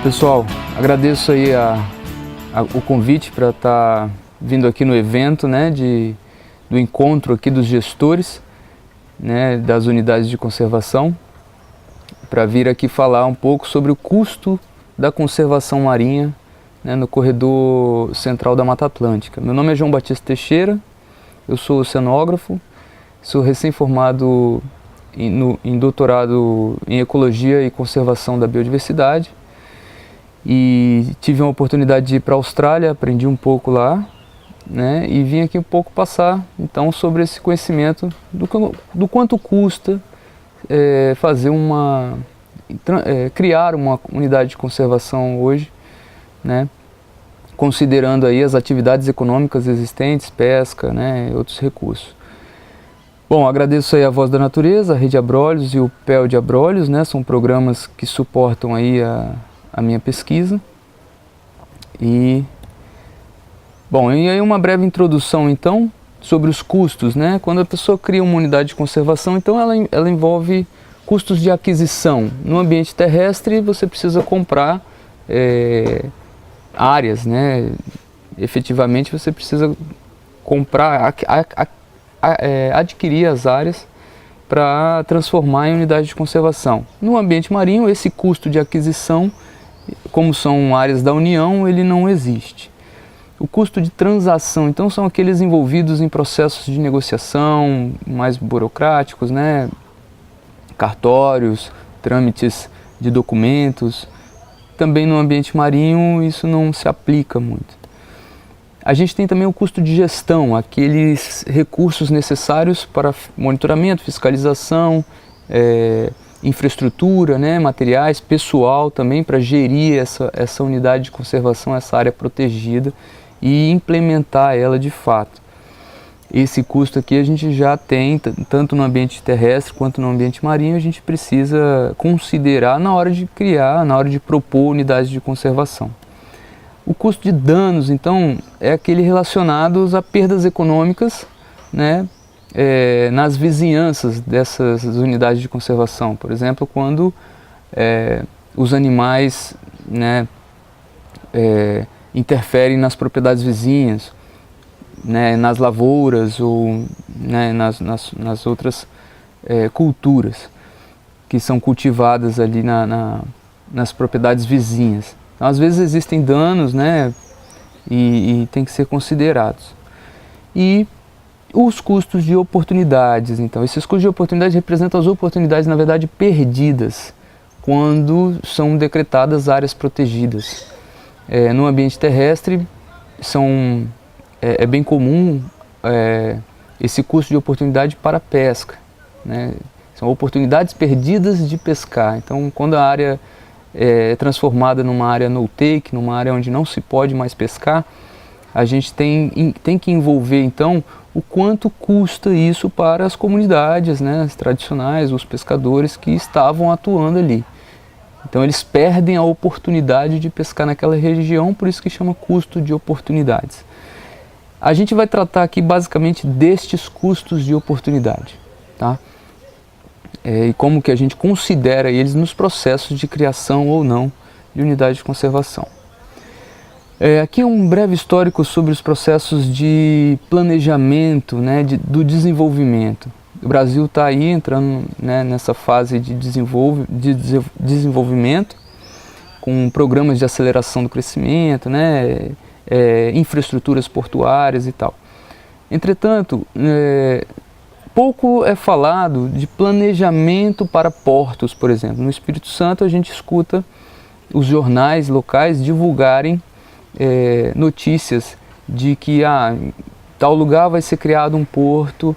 Pessoal, agradeço aí o convite para estar vindo aqui no evento, né, do encontro aqui dos gestores, né, das unidades de conservação, para vir aqui falar um pouco sobre o custo da conservação marinha, né, no corredor central da Mata Atlântica. Meu nome é João Batista Teixeira, eu sou oceanógrafo, sou recém-formado em doutorado em Ecologia e Conservação da Biodiversidade, e tive uma oportunidade de ir para a Austrália, aprendi um pouco lá, né, e vim aqui um pouco passar então sobre esse conhecimento do quanto custa criar uma unidade de conservação hoje, né, considerando aí as atividades econômicas existentes, pesca, né, outros recursos. Bom, agradeço aí a Voz da Natureza, a Rede Abrolhos e o PEL de Abrolhos, né, são programas que suportam aí a minha pesquisa. E aí uma breve introdução então sobre os custos, né? Quando a pessoa cria uma unidade de conservação, então ela envolve custos de aquisição. No ambiente terrestre você precisa comprar áreas, né? Efetivamente você precisa comprar, adquirir as áreas para transformar em unidade de conservação. No ambiente marinho, esse custo de aquisição, como são áreas da União, ele não existe. O custo de transação, então, são aqueles envolvidos em processos de negociação mais burocráticos, né? Cartórios, trâmites de documentos. Também no ambiente marinho isso não se aplica muito. A gente tem também o custo de gestão, aqueles recursos necessários para monitoramento, fiscalização, infraestrutura, né, materiais, pessoal também para gerir essa unidade de conservação, essa área protegida e implementar ela de fato. Esse custo aqui a gente já tem, tanto no ambiente terrestre quanto no ambiente marinho, a gente precisa considerar na hora de criar, na hora de propor unidades de conservação. O custo de danos, então, é aquele relacionado a perdas econômicas, né, nas vizinhanças dessas unidades de conservação. Por exemplo, quando os animais, né, interferem nas propriedades vizinhas, né, nas lavouras ou, né, nas outras culturas que são cultivadas ali nas propriedades vizinhas. Então, às vezes existem danos, né, e tem que ser considerados. E os custos de oportunidades, então, esses custos de oportunidades representam as oportunidades, na verdade, perdidas quando são decretadas áreas protegidas. No ambiente terrestre, é bem comum esse custo de oportunidade para a pesca, né? São oportunidades perdidas de pescar. Então, quando a área é transformada numa área no-take, numa área onde não se pode mais pescar, a gente tem que envolver, então, o quanto custa isso para as comunidades, né, as tradicionais, os pescadores que estavam atuando ali. Então eles perdem a oportunidade de pescar naquela região, por isso que chama custo de oportunidades. A gente vai tratar aqui basicamente destes custos de oportunidade, tá? E como que a gente considera eles nos processos de criação ou não de unidade de conservação. Aqui um breve histórico sobre os processos de planejamento, né, do desenvolvimento. O Brasil está aí entrando, né, nessa fase de desenvolvimento, com programas de aceleração do crescimento, né, infraestruturas portuárias e tal. Entretanto, pouco é falado de planejamento para portos, por exemplo. No Espírito Santo a gente escuta os jornais locais divulgarem notícias de que tal lugar vai ser criado um porto,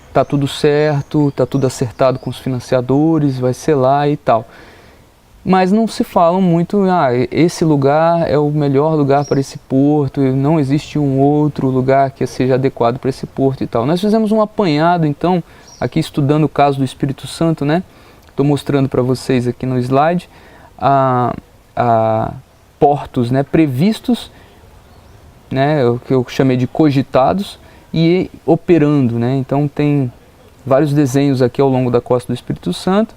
está tudo certo, está tudo acertado com os financiadores, vai ser lá e tal. Mas não se fala muito, esse lugar é o melhor lugar para esse porto, não existe um outro lugar que seja adequado para esse porto e tal. Nós fizemos um apanhado, então, aqui estudando o caso do Espírito Santo, né? Estou mostrando para vocês aqui no slide, portos, né, previstos, né, o que eu chamei de cogitados, e operando, né? Então tem vários desenhos aqui ao longo da costa do Espírito Santo,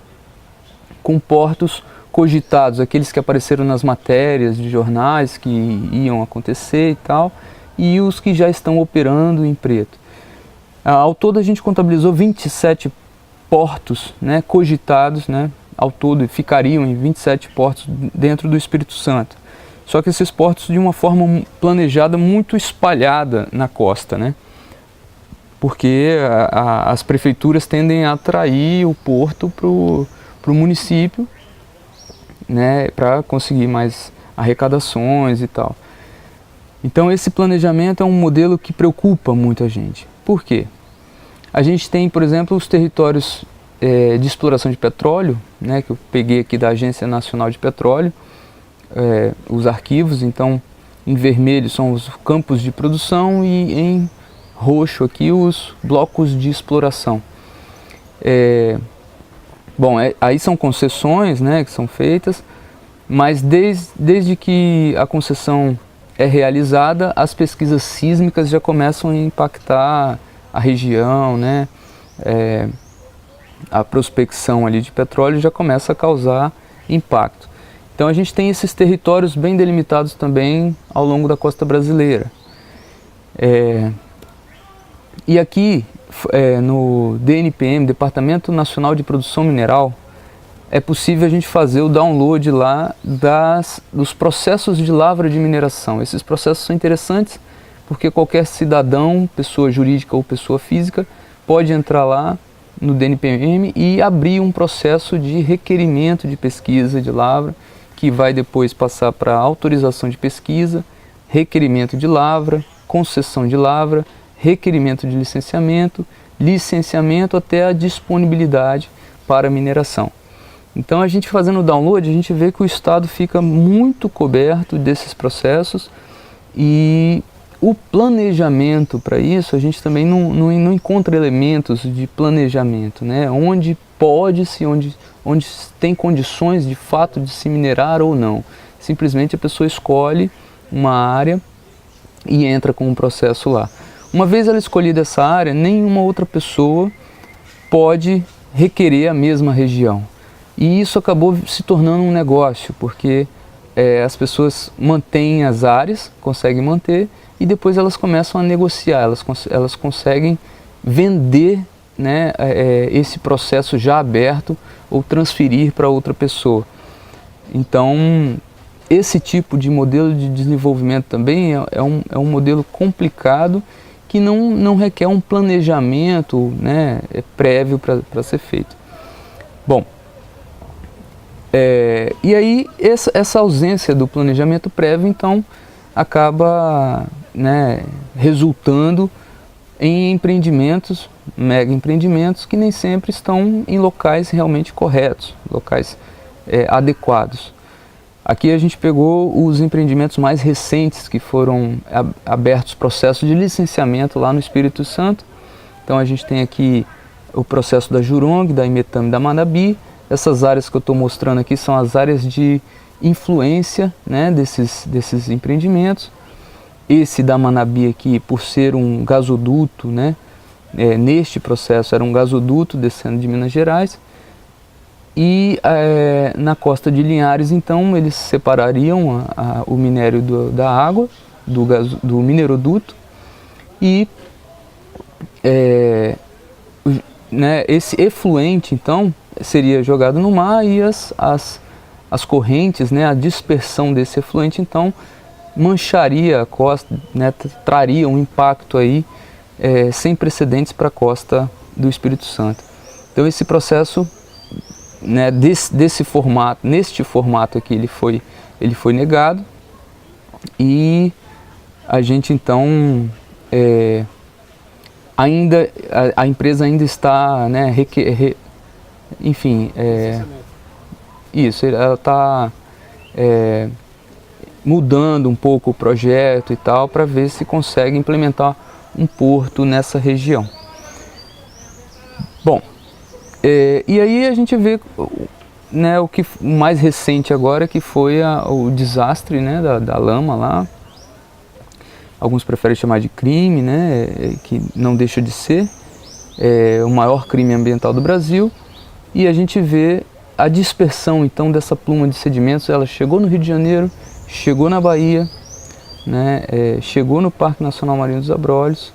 com portos cogitados, aqueles que apareceram nas matérias de jornais que iam acontecer e tal, e os que já estão operando em preto. Ao todo a gente contabilizou 27 portos, né, cogitados, né, ao todo ficariam em 27 portos dentro do Espírito Santo. Só que esses portos de uma forma planejada muito espalhada na costa, né? Porque as prefeituras tendem a atrair o porto para o município, né, para conseguir mais arrecadações e tal. Então esse planejamento é um modelo que preocupa muito a gente. Por quê? A gente tem, por exemplo, os territórios de exploração de petróleo, né, que eu peguei aqui da Agência Nacional de Petróleo, os arquivos. Então em vermelho são os campos de produção e em roxo aqui os blocos de exploração. Bom, aí são concessões, né, que são feitas, mas desde que a concessão é realizada, as pesquisas sísmicas já começam a impactar a região, né, a prospecção ali de petróleo já começa a causar impacto. Então a gente tem esses territórios bem delimitados também ao longo da costa brasileira. E aqui no DNPM, Departamento Nacional de Produção Mineral, é possível a gente fazer o download lá dos processos de lavra de mineração. Esses processos são interessantes porque qualquer cidadão, pessoa jurídica ou pessoa física, pode entrar lá no DNPM e abrir um processo de requerimento de pesquisa de lavra, que vai depois passar para autorização de pesquisa, requerimento de lavra, concessão de lavra, requerimento de licenciamento até a disponibilidade para mineração. Então a gente fazendo o download, a gente vê que o Estado fica muito coberto desses processos e o planejamento para isso, a gente também não encontra elementos de planejamento, né? Onde pode-se, onde tem condições de fato de se minerar ou não. Simplesmente a pessoa escolhe uma área e entra com um processo lá. Uma vez ela escolhida essa área, nenhuma outra pessoa pode requerer a mesma região. E isso acabou se tornando um negócio, porque as pessoas mantêm as áreas, conseguem manter, e depois elas começam a negociar, elas conseguem vender, né, esse processo já aberto ou transferir para outra pessoa. Então, esse tipo de modelo de desenvolvimento também é um modelo complicado que não requer um planejamento, né, prévio para ser feito. Bom, e aí essa ausência do planejamento prévio, então, acaba, né, resultando em empreendimentos, mega empreendimentos, que nem sempre estão em locais realmente corretos, locais adequados. Aqui a gente pegou os empreendimentos mais recentes que foram abertos processos de licenciamento lá no Espírito Santo. Então a gente tem aqui o processo da Jurong, da Imetame e da Manabi. Essas áreas que eu estou mostrando aqui são as áreas de influência, né, desses empreendimentos. Esse da Manabi aqui, por ser um gasoduto, né, neste processo era um gasoduto descendo de Minas Gerais. E na costa de Linhares, então, eles separariam o minério da água, do mineroduto, e né, esse efluente, então, seria jogado no mar, e as correntes, né, a dispersão desse efluente, então, mancharia a costa, né, traria um impacto aí sem precedentes para a costa do Espírito Santo. Então esse processo, né, neste formato aqui, ele foi negado, e a gente então a empresa ainda está, né, enfim, isso, ela está mudando um pouco o projeto e tal, para ver se consegue implementar um porto nessa região. Bom, e aí a gente vê, né, o mais recente agora, que foi o desastre, né, da lama lá. Alguns preferem chamar de crime, né, que não deixa de ser o maior crime ambiental do Brasil. E a gente vê a dispersão então dessa pluma de sedimentos, ela chegou no Rio de Janeiro, chegou na Bahia, né, chegou no Parque Nacional Marinho dos Abrolhos,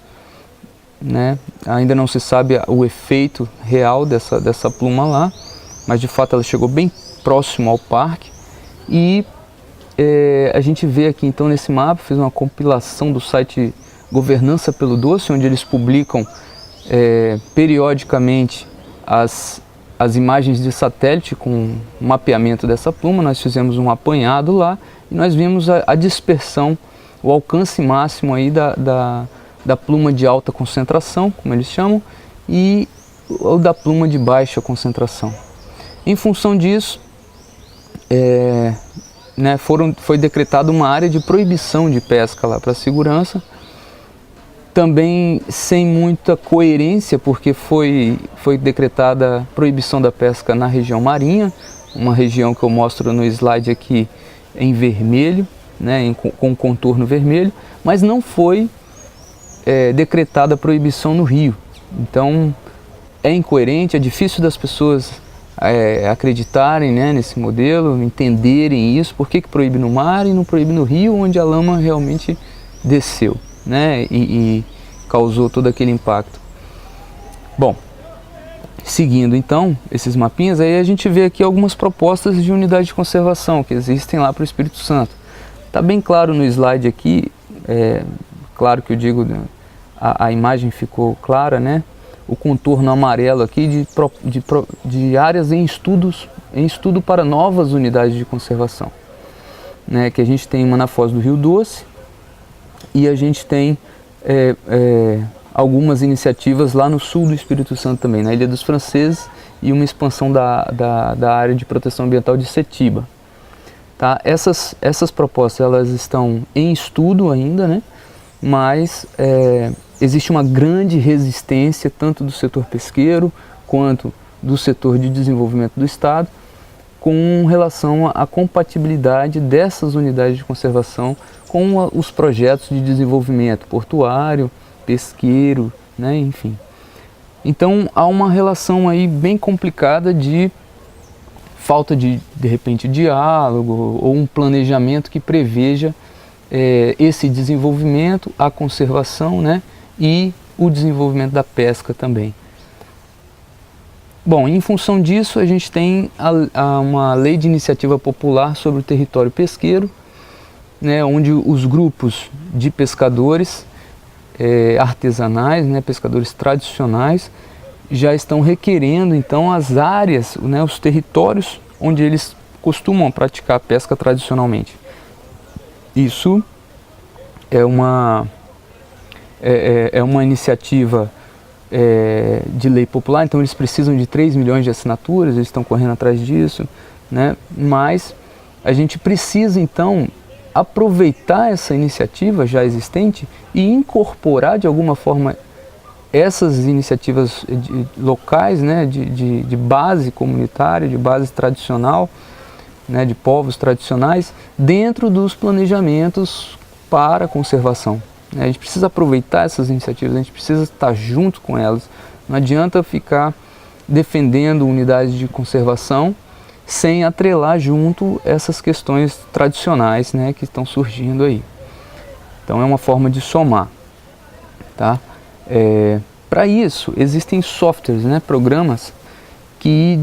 né, ainda não se sabe o efeito real dessa pluma lá, mas de fato ela chegou bem próximo ao parque. E a gente vê aqui então nesse mapa, fiz uma compilação do site Governança pelo Doce, onde eles publicam periodicamente as imagens de satélite com mapeamento dessa pluma. Nós fizemos um apanhado lá e nós vimos a dispersão, o alcance máximo aí da pluma de alta concentração, como eles chamam, e o da pluma de baixa concentração. Em função disso, foi decretada uma área de proibição de pesca lá para segurança, também sem muita coerência, porque foi decretada proibição da pesca na região marinha, uma região que eu mostro no slide aqui em vermelho, né, com contorno vermelho, mas não foi decretada proibição no rio. Então é incoerente, é difícil das pessoas acreditarem, né, nesse modelo, entenderem isso, por que proíbe no mar e não proíbe no rio, onde a lama realmente desceu, né, e causou todo aquele impacto. Bom, seguindo então esses mapinhas, aí a gente vê aqui algumas propostas de unidade de conservação que existem lá para o Espírito Santo. Está bem claro no slide aqui, claro que eu digo, a imagem ficou clara, né? O contorno amarelo aqui de áreas em estudo para novas unidades de conservação, né? Que a gente tem uma na Foz do Rio Doce e a gente tem algumas iniciativas lá no sul do Espírito Santo também, na Ilha dos Franceses, e uma expansão da área de proteção ambiental de Setiba. Tá? Essas propostas elas estão em estudo ainda, né? Mas existe uma grande resistência tanto do setor pesqueiro quanto do setor de desenvolvimento do Estado com relação à compatibilidade dessas unidades de conservação com os projetos de desenvolvimento portuário, pesqueiro, né, enfim. Então há uma relação aí bem complicada de falta de repente, diálogo ou um planejamento que preveja esse desenvolvimento, a conservação, né, e o desenvolvimento da pesca também. Bom, em função disso, a gente tem uma lei de iniciativa popular sobre o território pesqueiro, né, onde os grupos de pescadores artesanais, né, pescadores tradicionais, já estão requerendo então as áreas, né, os territórios onde eles costumam praticar a pesca tradicionalmente. Isso é uma iniciativa de lei popular, então eles precisam de 3 milhões de assinaturas, eles estão correndo atrás disso, né? Mas a gente precisa então aproveitar essa iniciativa já existente e incorporar de alguma forma essas iniciativas locais, né, de base comunitária, de base tradicional, né, de povos tradicionais, dentro dos planejamentos para a conservação. A gente precisa aproveitar essas iniciativas, a gente precisa estar junto com elas. Não adianta ficar defendendo unidades de conservação sem atrelar junto essas questões tradicionais, né, que estão surgindo aí. Então é uma forma de somar. Tá? Para isso existem softwares, né, programas que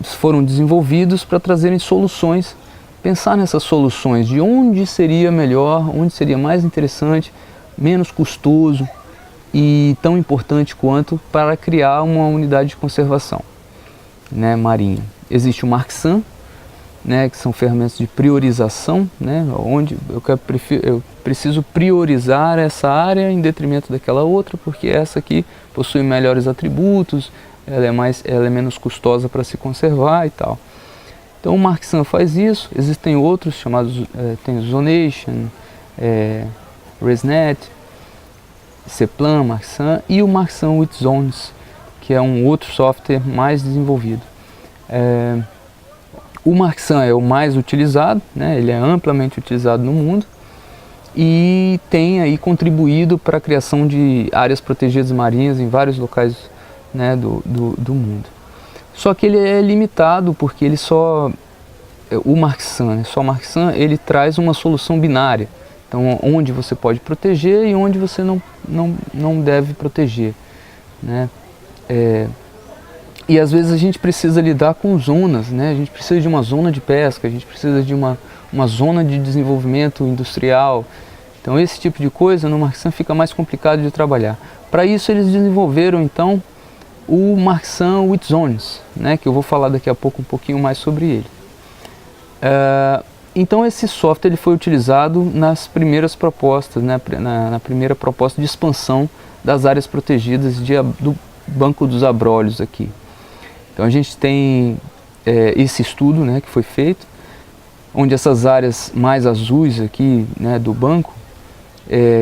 foram desenvolvidos para trazerem soluções, pensar nessas soluções, de onde seria melhor, onde seria mais interessante, menos custoso e tão importante quanto para criar uma unidade de conservação, né, marinha. Existe o Marksan, né, que são ferramentas de priorização, né, onde eu preciso priorizar essa área em detrimento daquela outra, porque essa aqui possui melhores atributos, ela é menos custosa para se conservar e tal. Então o Marksan faz isso. Existem outros chamados, tem o Zonation, ResNet, Ceplan, Marksan e o Marksan with Zones, que é um outro software mais desenvolvido. O Marksan é o mais utilizado, né? Ele é amplamente utilizado no mundo e tem aí contribuído para a criação de áreas protegidas marinhas em vários locais, né, do mundo. Só que ele é limitado porque ele só, o Marxan, né? Só o Marxan, ele traz uma solução binária. Então, onde você pode proteger e onde você não deve proteger, né? E às vezes a gente precisa lidar com zonas, né? A gente precisa de uma zona de pesca, a gente precisa de uma zona de desenvolvimento industrial. Então esse tipo de coisa no Marxan fica mais complicado de trabalhar. Para isso eles desenvolveram então o Marxan with Zones, né? Que eu vou falar daqui a pouco um pouquinho mais sobre ele. Então esse software ele foi utilizado nas primeiras propostas, né? na primeira proposta de expansão das áreas protegidas do Banco dos Abrolhos aqui. Então a gente tem esse estudo, né, que foi feito, onde essas áreas mais azuis aqui, né, do banco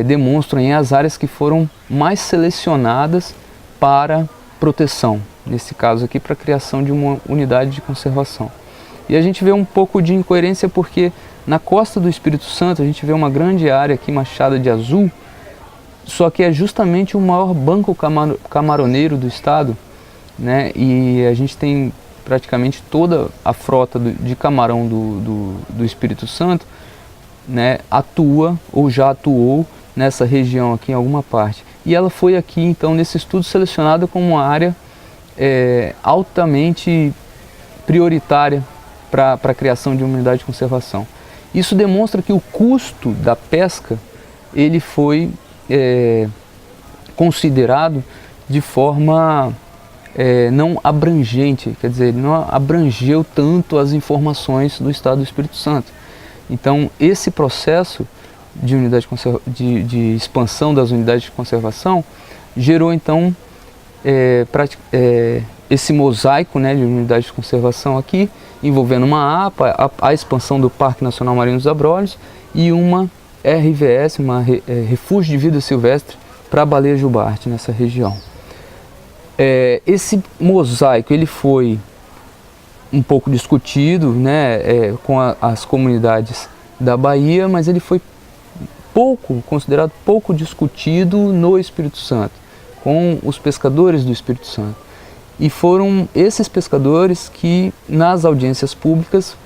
demonstram as áreas que foram mais selecionadas para proteção, nesse caso aqui para a criação de uma unidade de conservação. E a gente vê um pouco de incoerência porque na costa do Espírito Santo a gente vê uma grande área aqui manchada de azul, só que é justamente o maior banco camaroneiro do estado, né? E a gente tem praticamente toda a frota de camarão do Espírito Santo, né, atua ou já atuou nessa região aqui em alguma parte. E ela foi aqui então nesse estudo selecionada como uma área altamente prioritária para a criação de uma unidade de conservação. Isso demonstra que o custo da pesca ele foi considerado de forma não abrangente, quer dizer, ele não abrangeu tanto as informações do estado do Espírito Santo. Então esse processo de expansão das unidades de conservação gerou então esse mosaico, né, de unidades de conservação aqui, envolvendo uma APA, a expansão do Parque Nacional Marinho dos Abrolhos e uma RVS, Refúgio de Vida Silvestre para a baleia jubarte nessa região. Esse mosaico ele foi um pouco discutido, né, com as comunidades da Bahia, mas ele foi considerado pouco discutido no Espírito Santo, com os pescadores do Espírito Santo. E foram esses pescadores que nas audiências públicas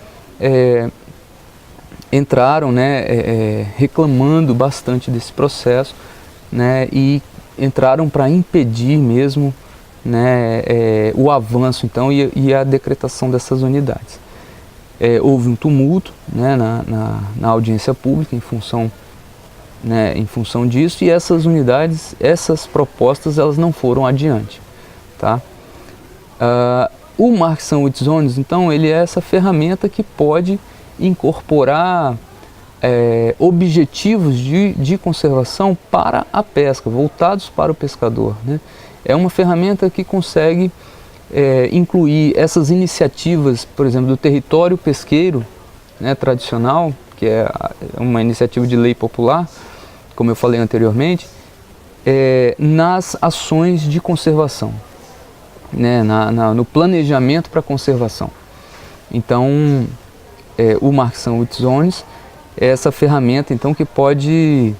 entraram, né, reclamando bastante desse processo, né, e entraram para impedir mesmo, né, o avanço então e a decretação dessas unidades. Houve um tumulto, né, na audiência pública em função disso, e essas unidades, essas propostas, elas não foram adiante, tá? O Marxan with Zones, então, ele é essa ferramenta que pode incorporar objetivos de conservação para a pesca, voltados para o pescador, né? É uma ferramenta que consegue incluir essas iniciativas, por exemplo, do território pesqueiro, né, tradicional, que é uma iniciativa de lei popular, como eu falei anteriormente, nas ações de conservação, né, no planejamento para conservação. Então, o Marxan with Zones é essa ferramenta então, que pode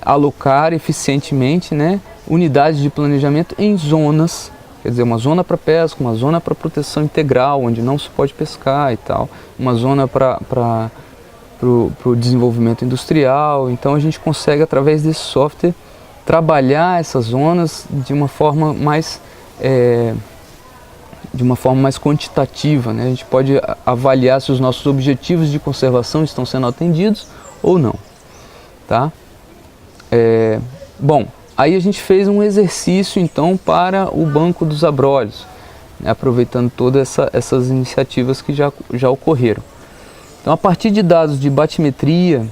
alocar eficientemente, né, unidades de planejamento em zonas, quer dizer, uma zona para pesca, uma zona para proteção integral, onde não se pode pescar e tal, uma zona para o desenvolvimento industrial. Então a gente consegue, através desse software, trabalhar essas zonas de uma forma mais quantitativa, né? A gente pode avaliar se os nossos objetivos de conservação estão sendo atendidos ou não, tá? Bom, aí a gente fez um exercício então para o Banco dos Abrolhos, né? Aproveitando todas essas iniciativas que já ocorreram. Então, a partir de dados de batimetria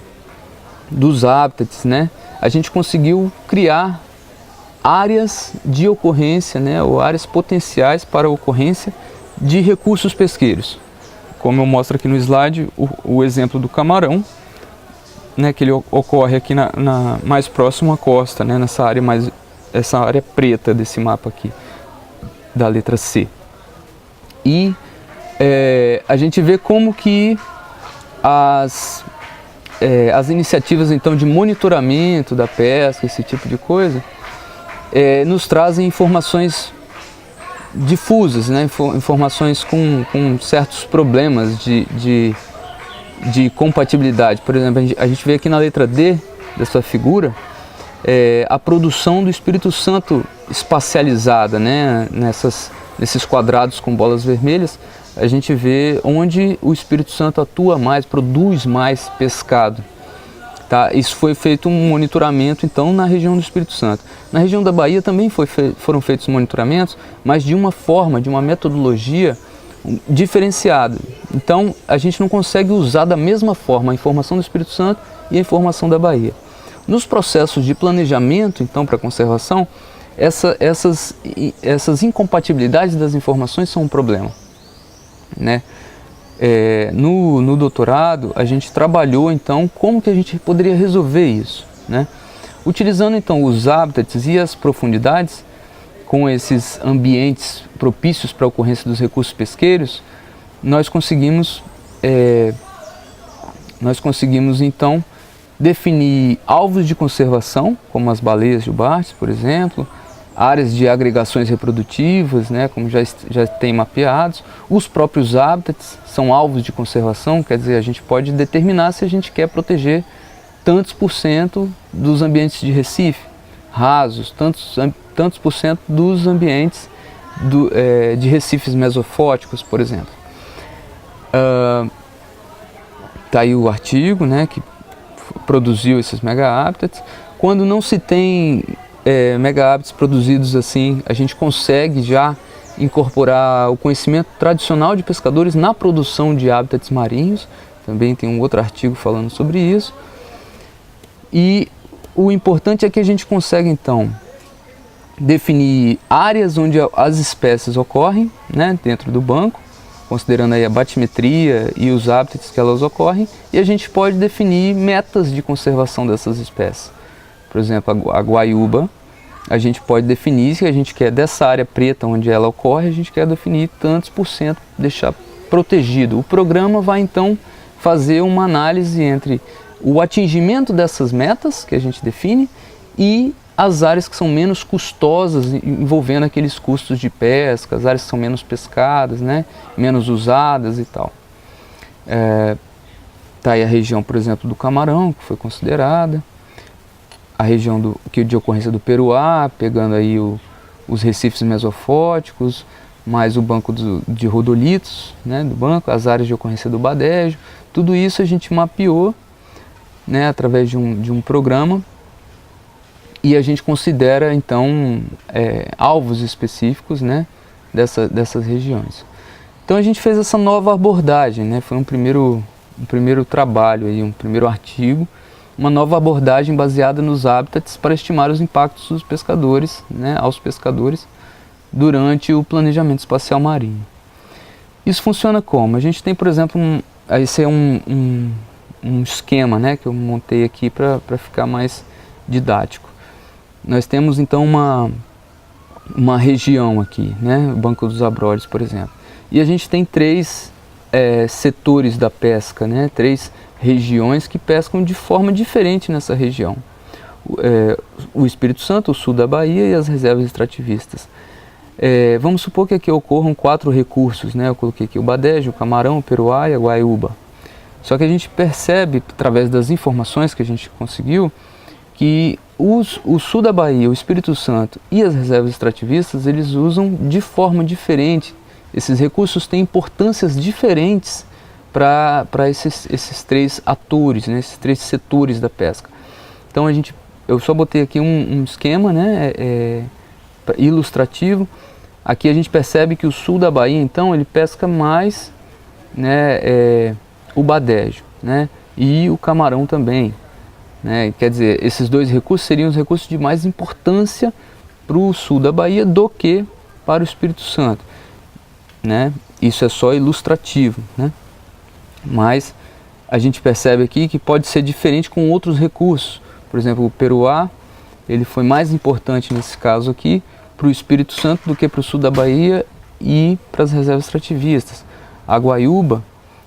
dos hábitats, né, a gente conseguiu criar áreas de ocorrência, né, ou áreas potenciais para a ocorrência de recursos pesqueiros. Como eu mostro aqui no slide, o exemplo do camarão, né, que ele ocorre aqui mais próximo à costa, né, essa área preta desse mapa aqui, da letra C. E a gente vê como que as iniciativas então de monitoramento da pesca, esse tipo de coisa, nos trazem informações difusas, né? Informações com certos problemas de compatibilidade. Por exemplo, a gente vê aqui na letra D dessa figura a produção do Espírito Santo espacializada, né? Nesses quadrados com bolas vermelhas, a gente vê onde o Espírito Santo atua mais, produz mais pescado. Tá? Isso foi feito um monitoramento então na região do Espírito Santo. Na região da Bahia também foram feitos monitoramentos, mas de uma forma, de uma metodologia diferenciada. Então a gente não consegue usar da mesma forma a informação do Espírito Santo e a informação da Bahia. Nos processos de planejamento, então, para conservação, essas incompatibilidades das informações são um problema, né? No doutorado, a gente trabalhou, então, como que a gente poderia resolver isso, né? Utilizando, então, os hábitats e as profundidades, com esses ambientes propícios para a ocorrência dos recursos pesqueiros, nós conseguimos, então, definir alvos de conservação, como as baleias jubartes, por exemplo, áreas de agregações reprodutivas, né, como já tem mapeados. Os próprios hábitats são alvos de conservação, quer dizer, a gente pode determinar se a gente quer proteger tantos por cento dos ambientes de Recife rasos, tantos por cento dos ambientes de recifes mesofóticos, por exemplo. Tá aí o artigo, né, que produziu esses mega-hábitats. Quando não se tem mega-hábitats produzidos assim, a gente consegue já incorporar o conhecimento tradicional de pescadores na produção de hábitats marinhos. Também tem um outro artigo falando sobre isso. E o importante é que a gente consegue, então, definir áreas onde as espécies ocorrem, né, dentro do banco, considerando aí a batimetria e os hábitats que elas ocorrem, e a gente pode definir metas de conservação dessas espécies. Por exemplo, a guaiúba, a gente pode definir se a gente quer dessa área preta onde ela ocorre, a gente quer definir tantos por cento, deixar protegido. O programa vai então fazer uma análise entre o atingimento dessas metas que a gente define e as áreas que são menos custosas, envolvendo aqueles custos de pesca, as áreas que são menos pescadas, né, menos usadas e tal. Tá aí a região, por exemplo, do camarão, que foi considerada, a região de ocorrência do peruá, pegando aí os recifes mesofóticos, mais o banco de rodolitos, né, do banco, as áreas de ocorrência do badejo. Tudo isso a gente mapeou, né, através de um programa, e a gente considera então alvos específicos, né, dessas regiões. Então a gente fez essa nova abordagem, né, foi um primeiro trabalho, aí, um primeiro artigo, uma nova abordagem baseada nos hábitats para estimar os impactos dos pescadores, né, aos pescadores durante o planejamento espacial marinho. Isso funciona como? A gente tem, por exemplo, esse é um esquema, né, que eu montei aqui para ficar mais didático. Nós temos então uma região aqui, né, o Banco dos Abrolhos, por exemplo. E a gente tem três setores da pesca, né, três regiões que pescam de forma diferente nessa região. O Espírito Santo, o sul da Bahia e as reservas extrativistas. Vamos supor que aqui ocorram 4 recursos, né? Eu coloquei aqui o badejo, o camarão, o peruá e a guaiúba. Só que a gente percebe, através das informações que a gente conseguiu, que o sul da Bahia, o Espírito Santo e as reservas extrativistas, eles usam de forma diferente. Esses recursos têm importâncias diferentes para esses 3 atores, né? Esses 3 setores da pesca. Então eu só botei aqui um esquema, né? Ilustrativo. Aqui a gente percebe que o sul da Bahia, então, ele pesca mais, né, o badejo, né, e o camarão também, né? Quer dizer, esses 2 recursos seriam os recursos de mais importância para o sul da Bahia do que para o Espírito Santo, né? Isso é só ilustrativo, né? Mas a gente percebe aqui que pode ser diferente com outros recursos. Por exemplo, o peruá, ele foi mais importante nesse caso aqui para o Espírito Santo do que para o sul da Bahia e para as reservas extrativistas. A guaiúba,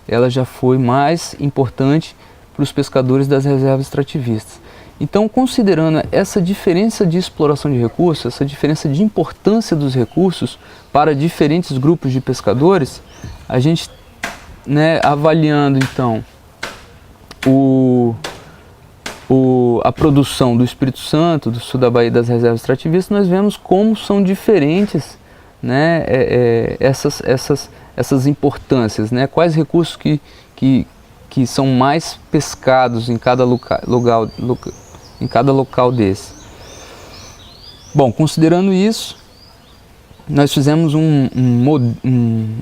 ela já foi mais importante para os pescadores das reservas extrativistas. Então, considerando essa diferença de exploração de recursos, essa diferença de importância dos recursos para diferentes grupos de pescadores, a gente, né, avaliando então a produção do Espírito Santo, do sul da Bahia, das reservas extrativistas, nós vemos como são diferentes, né, essas importâncias, né, quais recursos que são mais pescados em cada local desse. Bom, considerando isso, nós fizemos um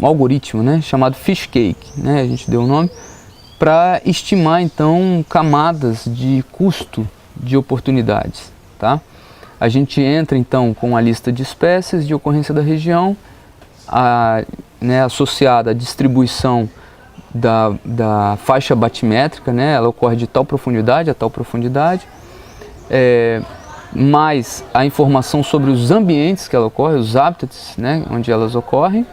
algoritmo, né, chamado Fish Cake, né, a gente deu o nome, para estimar então camadas de custo de oportunidades. Tá? A gente entra então com a lista de espécies de ocorrência da região, né, associada à distribuição da faixa batimétrica, né, ela ocorre de tal profundidade a tal profundidade, mais a informação sobre os ambientes que ela ocorre, os hábitats, né, onde elas ocorrem,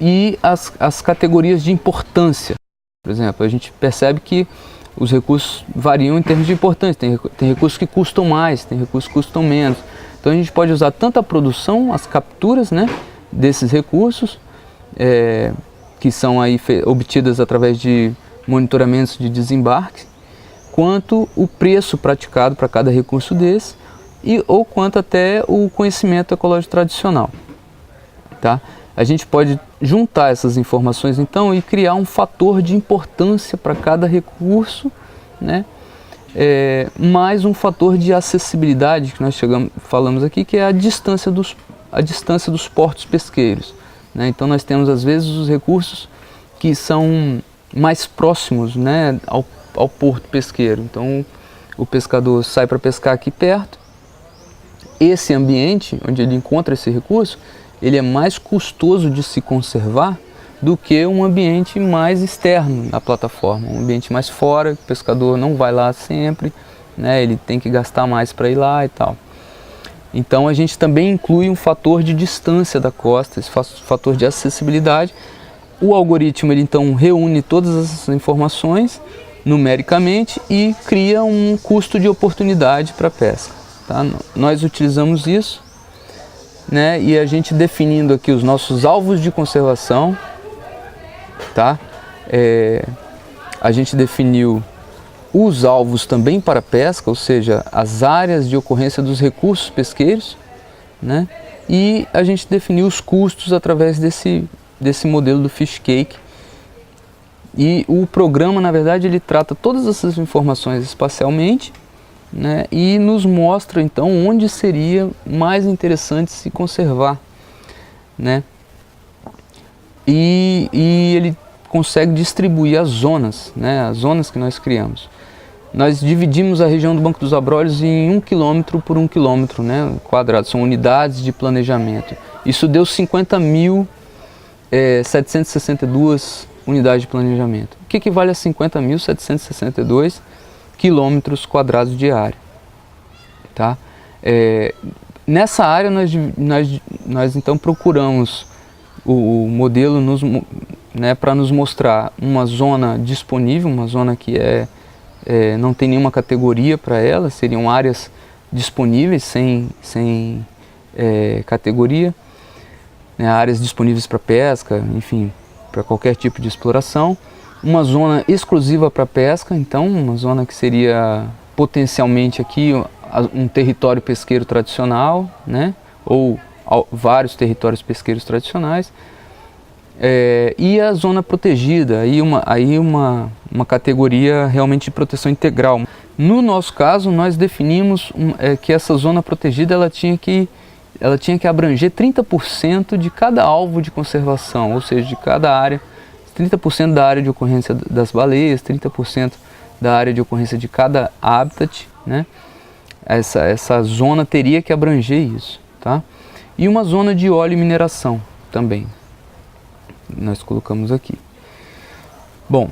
e as categorias de importância. Por exemplo, a gente percebe que os recursos variam em termos de importância, tem recursos que custam mais, tem recursos que custam menos. Então a gente pode usar tanto a produção, as capturas, né, desses recursos, que são aí obtidas através de monitoramentos de desembarque, quanto o preço praticado para cada recurso desse, ou quanto até o conhecimento ecológico tradicional. Tá? A gente pode juntar essas informações então e criar um fator de importância para cada recurso, né? Mais um fator de acessibilidade que nós falamos aqui, que é a distância dos portos pesqueiros, né? Então nós temos às vezes os recursos que são mais próximos, né, ao porto pesqueiro. Então o pescador sai para pescar aqui perto, esse ambiente onde ele encontra esse recurso, ele é mais custoso de se conservar do que um ambiente mais externo à plataforma, um ambiente mais fora, o pescador não vai lá sempre, né, ele tem que gastar mais para ir lá e tal. Então a gente também inclui um fator de distância da costa, esse fator de acessibilidade. O algoritmo ele então reúne todas essas informações numericamente e cria um custo de oportunidade para a pesca. Tá? Nós utilizamos isso, né, e a gente definindo aqui os nossos alvos de conservação, tá? A gente definiu os alvos também para pesca, ou seja, as áreas de ocorrência dos recursos pesqueiros, né? E a gente definiu os custos através desse modelo do Fish Cake. E o programa, na verdade, ele trata todas essas informações espacialmente, né, e nos mostra então onde seria mais interessante se conservar, né? E ele consegue distribuir as zonas, né, as zonas que nós criamos. Nós dividimos a região do Banco dos Abrolhos em 1 km por 1 km, né, quadrado, são unidades de planejamento. Isso deu 50.762 unidades de planejamento, o que equivale a 50.762 quilômetros quadrados de área. Tá? Nessa área nós então procuramos o modelo né, para nos mostrar uma zona disponível, uma zona que não tem nenhuma categoria para ela, seriam áreas disponíveis sem categoria, né, áreas disponíveis para pesca, enfim, para qualquer tipo de exploração. Uma zona exclusiva para pesca, então uma zona que seria potencialmente aqui um território pesqueiro tradicional, né, ou vários territórios pesqueiros tradicionais, e a zona protegida, aí uma categoria realmente de proteção integral. No nosso caso, nós definimos que essa zona protegida ela tinha que abranger 30% de cada alvo de conservação, ou seja, de cada área, 30% da área de ocorrência das baleias, 30% da área de ocorrência de cada habitat, né? Essa zona teria que abranger isso, tá? E uma zona de óleo e mineração também, nós colocamos aqui. Bom,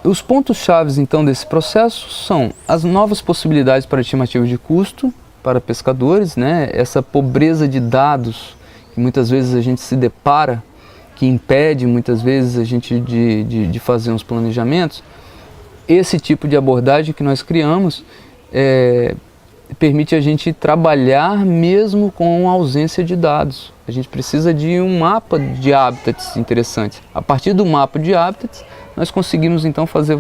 os pontos-chave então desse processo são as novas possibilidades para estimativa de custo para pescadores, né? Essa pobreza de dados que muitas vezes a gente se depara, que impede muitas vezes a gente de fazer uns planejamentos. esse tipo de abordagem que nós criamos permite a gente trabalhar mesmo com ausência de dados. A gente precisa de um mapa de hábitats interessantes. A partir do mapa de hábitats, nós conseguimos então fazer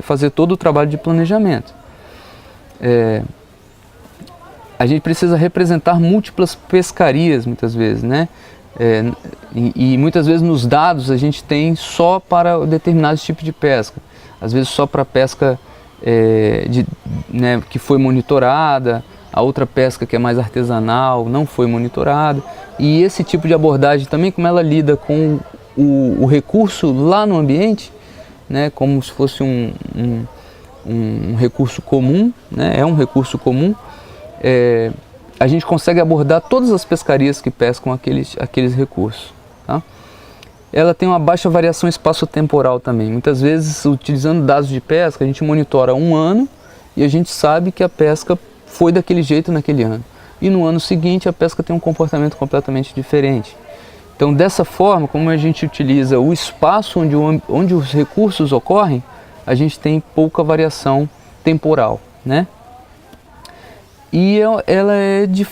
fazer todo o trabalho de planejamento. A gente precisa representar múltiplas pescarias muitas vezes, né? E muitas vezes nos dados a gente tem só para determinados tipos de pesca. Às vezes só para pesca que foi monitorada, a outra pesca que é mais artesanal não foi monitorada. E esse tipo de abordagem também, como ela lida com o recurso lá no ambiente, né, como se fosse um recurso comum, né, é um recurso comum, a gente consegue abordar todas as pescarias que pescam aqueles recursos. Tá? Ela tem uma baixa variação espaço-temporal também. Muitas vezes, utilizando dados de pesca, a gente monitora um ano e a gente sabe que a pesca foi daquele jeito naquele ano. E no ano seguinte a pesca tem um comportamento completamente diferente. Então, dessa forma, como a gente utiliza o espaço onde os recursos ocorrem, a gente tem pouca variação temporal, né? E ela é de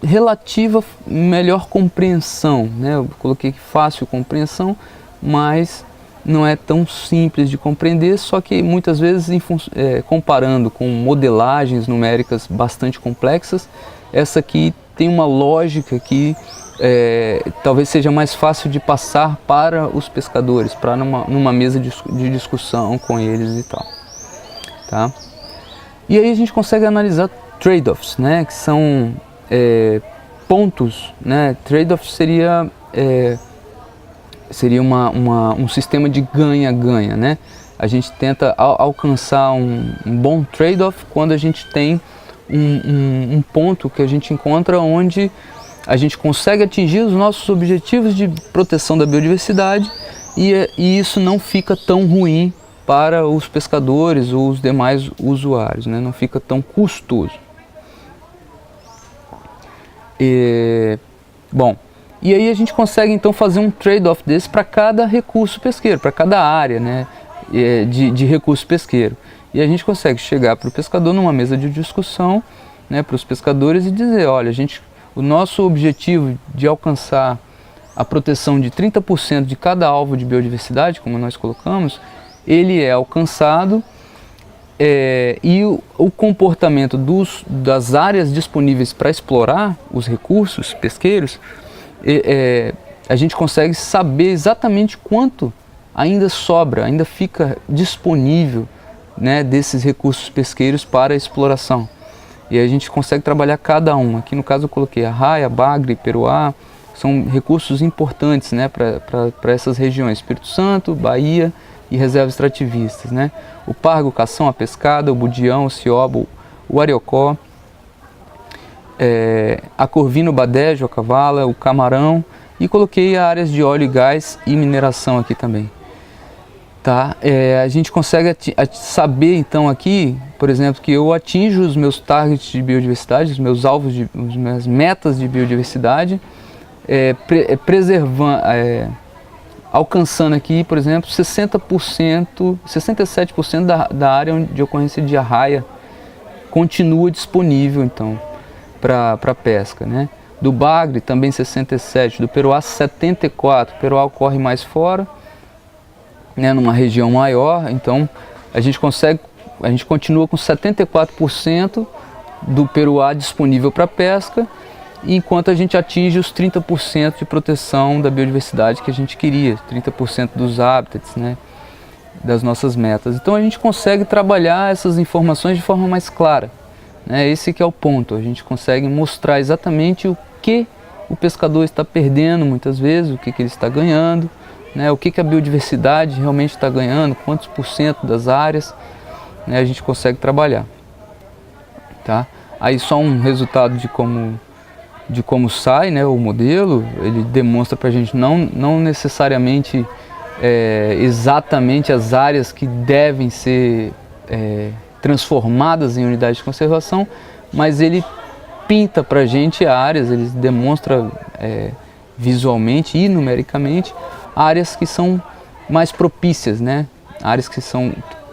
relativa melhor compreensão, né? Eu coloquei fácil compreensão, mas não é tão simples de compreender, só que muitas vezes, comparando com modelagens numéricas bastante complexas, essa aqui tem uma lógica que talvez seja mais fácil de passar para os pescadores, para numa mesa de discussão com eles e tal. Tá? E aí a gente consegue analisar trade-offs, né, que são pontos, né? Trade-off seria um sistema de ganha-ganha, né? A gente tenta alcançar um bom trade-off quando a gente tem um ponto que a gente encontra onde a gente consegue atingir os nossos objetivos de proteção da biodiversidade e isso não fica tão ruim para os pescadores ou os demais usuários, né? Não fica tão custoso. Bom, e aí a gente consegue então fazer um trade-off desse para cada recurso pesqueiro, para cada área, né, de recurso pesqueiro. E a gente consegue chegar para o pescador numa mesa de discussão, né, para os pescadores e dizer, olha, o nosso objetivo de alcançar a proteção de 30% de cada alvo de biodiversidade, como nós colocamos, ele é alcançado e o comportamento das áreas disponíveis para explorar os recursos pesqueiros, a gente consegue saber exatamente quanto ainda sobra, ainda fica disponível, né, desses recursos pesqueiros para exploração. E a gente consegue trabalhar cada um. Aqui no caso eu coloquei arraia, bagre, peruá, são recursos importantes, né, para essas regiões, Espírito Santo, Bahia e reservas extrativistas, né? O pargo, o cação, a pescada, o budião, o ciobo, o ariocó, a corvina, o badejo, a cavala, o camarão, e coloquei áreas de óleo e gás e mineração aqui também. Tá? A gente consegue saber então aqui, por exemplo, que eu atinjo os meus targets de biodiversidade, os meus alvos, as minhas metas de biodiversidade, alcançando aqui, por exemplo, 60%, 67% da área de ocorrência de arraia continua disponível então para pesca, né? Do bagre também 67%, do peruá 74%, o peruá ocorre mais fora, né, numa região maior, então a gente continua com 74% do peruá disponível para pesca, enquanto a gente atinge os 30% de proteção da biodiversidade que a gente queria, 30% dos hábitats, né, das nossas metas. Então a gente consegue trabalhar essas informações de forma mais clara, né, esse que é o ponto, a gente consegue mostrar exatamente o que o pescador está perdendo muitas vezes, o que ele está ganhando, né, o que a biodiversidade realmente está ganhando, quantos por cento das áreas, né, a gente consegue trabalhar. Tá? Aí só um resultado de como sai, né, o modelo, ele demonstra para a gente não necessariamente exatamente as áreas que devem ser transformadas em unidades de conservação, mas ele pinta para a gente áreas, ele demonstra visualmente e numericamente áreas que são mais propícias, né? Áreas que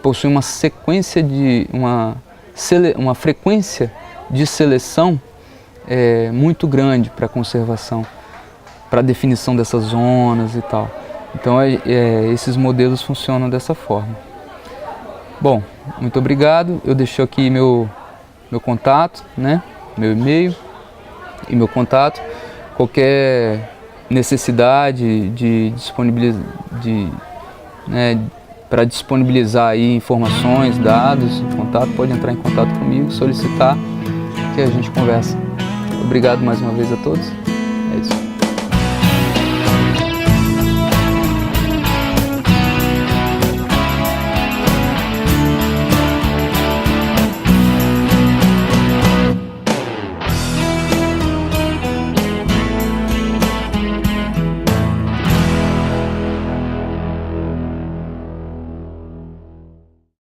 possui uma sequência de uma frequência de seleção muito grande para a conservação, para a definição dessas zonas e tal. Então esses modelos funcionam dessa forma. Bom, muito obrigado. Eu deixo aqui meu contato, né? Meu e-mail e meu contato. Qualquer necessidade de disponibilizar, para disponibilizar aí informações, dados, contato, pode entrar em contato comigo, solicitar, que a gente conversa. Obrigado mais uma vez a todos. É isso.